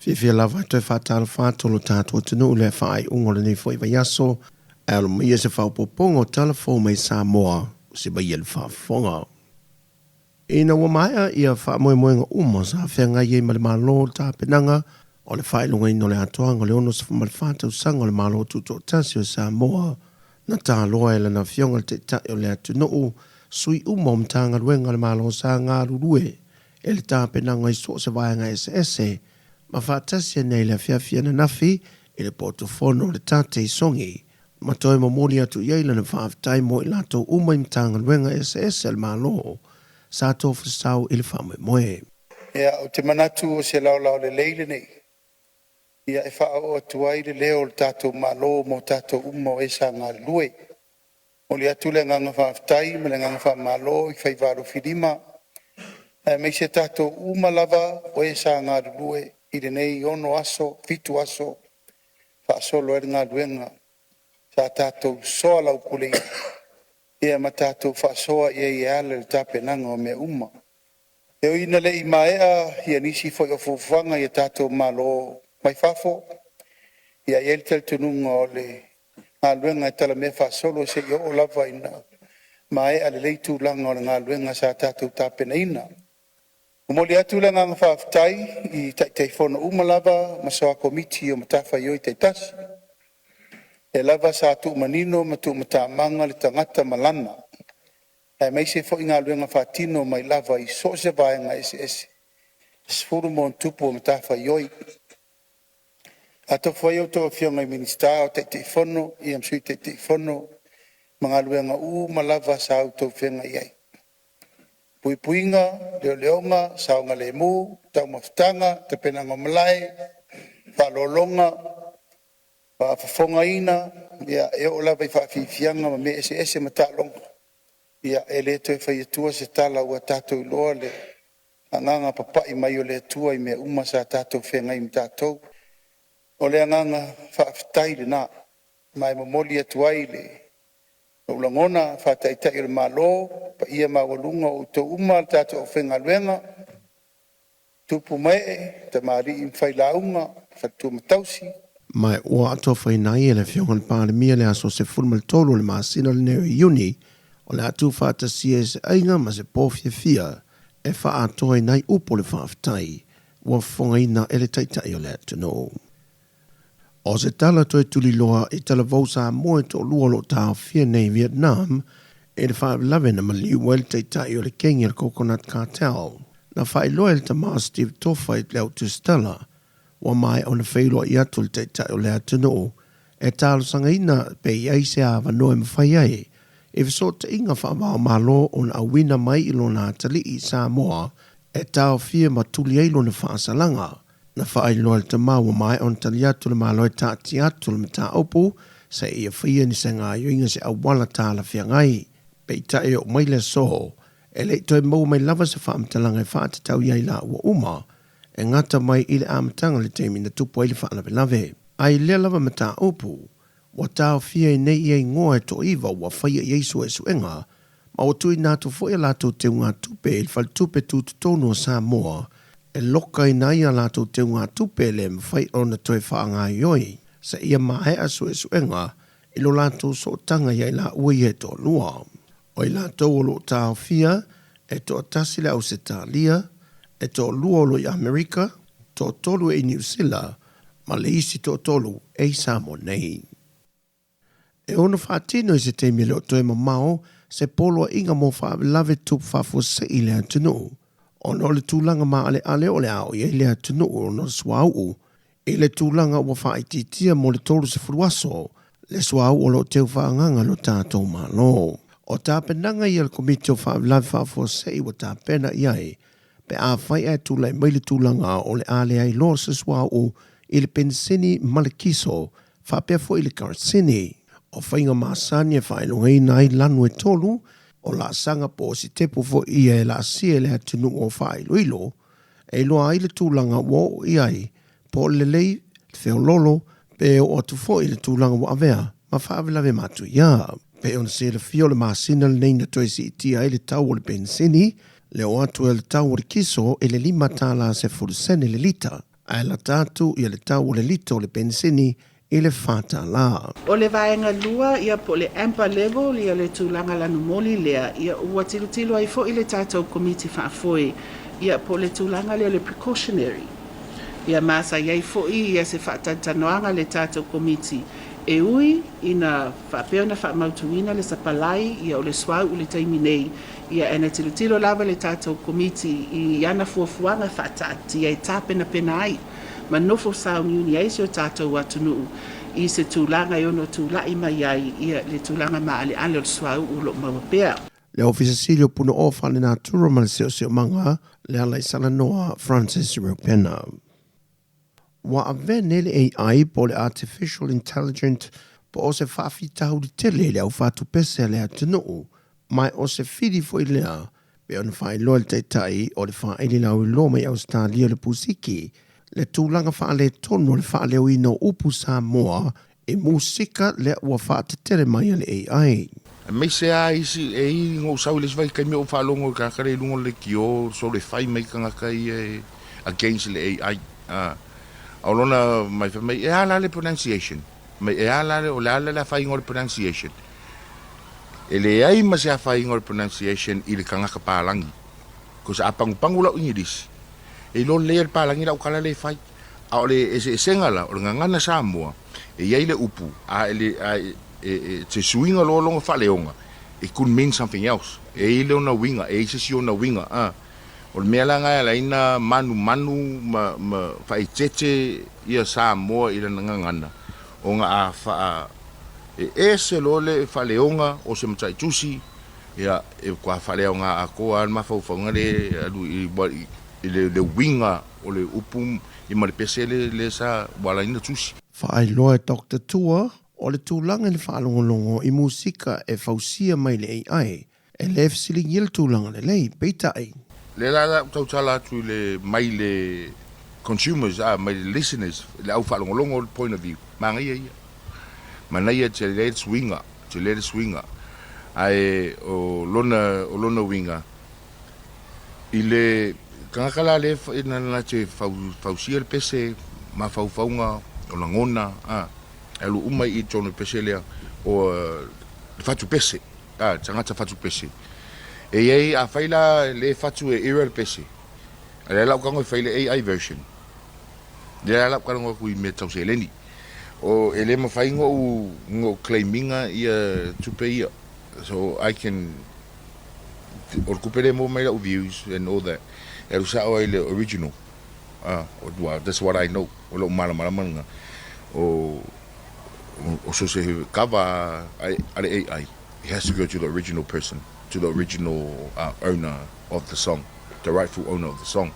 Fifia lava te whatala whātolo tātua tunu le whaai ungole nei fo iwa yaso, alo mia se whaupopongo talafo mai Sāmoa, se bai ele whaafonga. Ina wa maia ia whaamoemoenga uma sa whenga iei male malo tā penanga, o le whailunga ino le atoanga le ono sa whamale whātau sanga le malo tuto tasi o Sāmoa, na tā loa e lana whionga te tai o le atunuu, sui uma o mtanga luenga le malo sa ngā rurue, e le tā penanga i so se vaianga SS, ma whātasia nei le whiawhia na nafi, e le portofono le tāte i songi, ma toi mamoli atu iei lana whaaftai mo i lato uma i mtanga luenga SS le malo, sa tō whasau i le whamoe moe. Ia, o te manatu o se lau le leile nei. Ia e whao atuai le leo le tātou malo mo tātou uma o esa ngā lue. O le atu le nganga whaaftai, me le nganga wha malo i whaivaru whirima. Me se tātou uma lava o esa ngā lue i le nei ono aso, fitu aso, whaasolo e ngā luenga. Sa tātou soa lau pulei. Ia ma tātou whaasoa i e ale le tāpenanga o me uma. E o ina le i maea, ia nisi foi o fufanga i tātou malo mai fafo. Ia i tel tununga o le ngā luenga i tala me whaasolo se i o lava ina. Maea le leitu langa o le ngā luenga sa tātou tāpena ina. Umoli atu le ngā whaaftai i teifono umalava, masoa komiti o matafa i o i teitasi. E lava sa tu manino matu matamanga le tangata malana. E mai se fo inga luenga fatino mai lava i so se vaenga SS. Sfuru mon tupu matafa yoi. Ato foi o to fionga i minister o te fono i am sui te fono mga luenga malava sa auto fenga iai. Puipuinga, leonga, saunga le mu, tau maftanga, te penanga malai, whalolonga, whafonga ina, ia e o lava i whaafifianga ma me SS matalonga. Ia e le toi whaiatua se tala ua tātou loa le anganga papai mai o le atua i me uma sa tātou whengai mi tātou. O le anganga whaafitai le nā, mai mamoli atuai le ulangona whaataitai o le malo, pa ia mawalunga o tō uma tātou o whenga luenga, tupu mai, te maari i mwhailaunga, whatu matausi. Mai ua ato whainai e le whiongan pālemia le aso se fulmal tolo le maasina le neo i uni, o le atu whaatasia e se ainga ma se pōwhia fia, e wha atoa nei upo le whaaftai, ua whongaina e le taitai o le atuno. O se tala toi tuli loa i tala vausa moe to luolo tau fia nei Vietnam, e le whaavlawe na maliu el taitai o le kengi al Coconut Cartel, na whailoa el tama Steve Tofa i leo tu stala, wa mai o na whailua i atu le taitai o le atuno, e talo sangaina pe iai se awa noe mwhaiai, e viso te inga whaamao malo o na awina mai ilo na atali i Samoa, e tau fia matuli eilo na whaasalanga, na whaailoa le tama wa mai o na tali atu le malo e taati atu le mata opu, se ia whia ni se ngā yoinga se awala tāla whia ngai, pe i tae o mai le soho, e le toi mau mai lava se whaamtalanga e whaatatau iai la ua uma, e ngata mai i le amatanga le teimi na tupu ai le whaalawe lave. Ai le lava mata opu, wa tau fia i nei iei ngoa e to iwa wa whaia i eisu e suenga, ma o tui nātu fo e lato te unga tupe il whal tupe tūtu tonu o Samoa, e loka i nai a lato te unga tupe le mwhai o na toi whaanga ioi, sa ia mahe asu e suenga, ilo lato so tanga iei la ui e to lua. O i lato o lo tau fia, e to atasile au se talia, e to luolo i Amerika, to tolu e New Zealand, ma le isi to tolu e Samoa nei. E ono whaatino i se teimi leo toe mamao, se polo inga mo whaavelawe tup whafo se i lea tunu. Ono le tūlanga ma ale o le ao i lea tunu o no swau, e le tūlanga wa whaititia mo le tolu se furuaso, le swau o lo teu whaanganga lo tātou malo. O tāpenanga i al komiti o whaavelawe whafo se i wa tāpena i ai, pe a whai e tūlai mai le tūlanga o le ale ai lo se swau i le pensini malekiso, whapea fo i le karsini. O whainga maasani e whailunga i nai lanu e tolu, o la sanga po si tepo fo ia e la sia le atunu o whailuilo, e loa i le tūlanga wo i ai, po le lei, le whiololo, pe o atu fo i le tūlanga wa avea, ma whaavelawe matu ia. Pe on se le fio le maasina le neina toi si itia i le tau o le pensini, le o atu e le tau o le kiso e le lima tala se fulusene le lita. Ai la tātu ia le tau o le lito le pensini i le whātala. O le vaenga lua ia po le amper level ia le tūlanga lanu moli lea ia ua tilu ai fo i le tātou komiti whaafoi ia po le tūlanga lea le precautionary. Ia masa iai fo i ia se whaatantanoanga le tātou komiti e ui ina whapeona whaamautuina le sapalai ia o le swau o le taimi nei ia ena tilu lava le tātou komiti i ana fuafuanga whaatati ia i tāpena pena ai. Ma nofo saun yuni ai se o tātou atunuu i se tūlanga i ono tūlai mai ai ia le tūlanga maa le ane o le swau u lo mawapea. Le ofisa silio puno ofa le nā tūra ma le seo manga le ala i sala noa Francis Rupena. Wa avene le AI po le Artificial Intelligent po o se whaafi tahu di tele le au whātu pese le atunuu mai o se whiri fo i lea pe on whai loa le teitai o le whaili lau i lo mai Australia le pusiki le tūlanga whaale tono le whaale o ino upu Sāmoa e musika le ua whaatetere mai le AI. Me se a isi e i ngō sau le svai kai me o whaalongo ka kare lungo le ki o so le whai mai kanga kai against le AI. Aolona mai whamai e ala le pronunciation. Mai e ala le o le ala le whai ngō le pronunciation. E le ai ma se a whai ngō le pronunciation i le kanga ka pālangi. Ko sa apangu lau ingirisi. E lo le palangi la ukala le fai a ole e sengala o ngana Samoa e ia le upu a e te suinga lo longa fa leonga it could mean something else e ile ona winga e se si ona winga o me la nga la ina manu ma fai tete ia Samoa ile ngana o nga a fa e se lo le fa leonga o se mtai tusi ia e kwa fa leonga a ko al ma fa le le winga o le upum i maripese le sa wala ina tusi. Whaai loa Dr. Tua o le tūlanga le whaalongolongo i musika e whausia mai le AI e le fsili ngil tūlanga le lei, peita ai. Le la tautala tu le mai le consumers, mai le listeners, le au whaalongolongo point of view. Manga ia. Mana ia te le swinga. Ai o lona winga. I le kangakala le na te fausia le pese ma faufaunga o la ngona elu umai i tonu pese lea o fatu pese tangata fatu pese e ei a faila le fatu e era le pese le lau kango faila AI version le lau kango kui me tau se leni o ele ma faingo ngo claiminga ia tupe ia so I can or kupere mo mai lau views and all that e rusa o ele original that's what I know o lo mala manga o so se cover AI it has to go to the original person to the original owner of the song the rightful owner of the song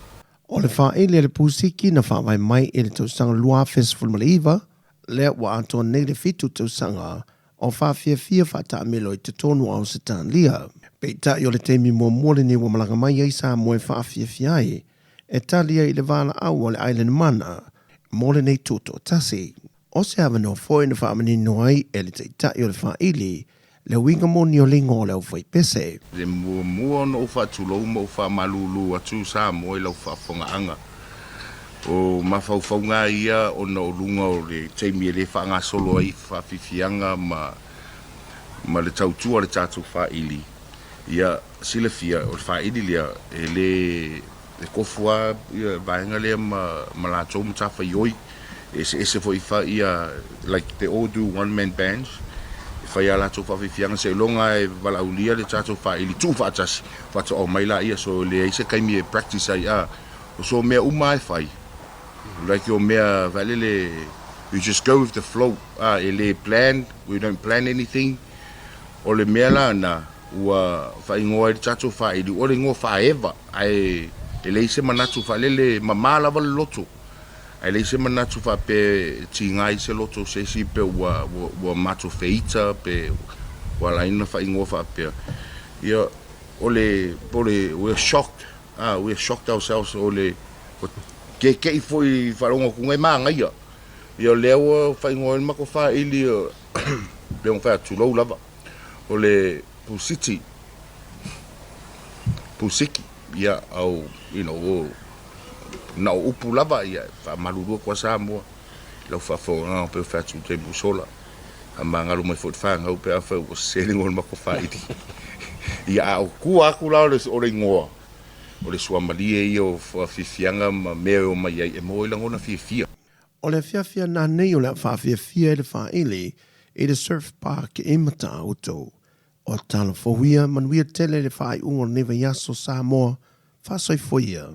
o le whaele le pusiki na whawai mai e le tausanga Lua Festival Maliva le wa ato nei le fitu tausanga o whawhiawhia whata amelo i te tonu au se tānlia peita i o le teimi mua mole ni wa malanga mai ai Samoa whawhiawhiai e talia i le wala au o le island mana mole nei tuto tasi. O se awa no foi na whaamani noai e le teita i o le whaili le winga moni o lingo o le au whai pese. Le mua no whaatulou mo whaamalulu atu Samoa i lau whaafonga anga. O mawhauwhaunga ia o na olunga o le teimi e le whaanga solo ai whaafifianga ma le tautua le tātou whaili. Ia silafia o le whaili lia e le kofua ia vaenga lea ma la tau mtafa ioi e se fo ifa ia like they all do one man bands fa ia la tau whaafifianga se longa e valaulia le tātou whaili tu whaatasi whata o maila ia so le eise kaimi e practice ai o so mea uma e whai like your mea valele you just go with the flow e le plan we don't plan anything o le mea la na ua whaingoa e tātou whaili o le ngoa whaeva ai e leise manatu falele mamala val loto e leise manatu fa pe tingai se loto se si pe wa mato feita pe wala ina fa ingo fa pe ia ole we're shocked ourselves ole ke foi falongo ku ngai manga ia leo fa ingo ma ko fa ili le on fa tu lo lava ole pusiki ia au na upu lava ia fa malulu kwa Samoa lo fa fo na pe fa tu te busola amanga lo mai fo fa nga pe fa o sailing on ma ko fa iti ia o ku aku la o le ngoa o le suamalie ia o fa fifianga ma me o mai e mo ila ngona fifia O le fiafia na nei o le whaafiafia e le whaele e le surf park e mata auto. O tala fohuia manuia tele le whaai ungo newa yaso Samoa whaasoifoia.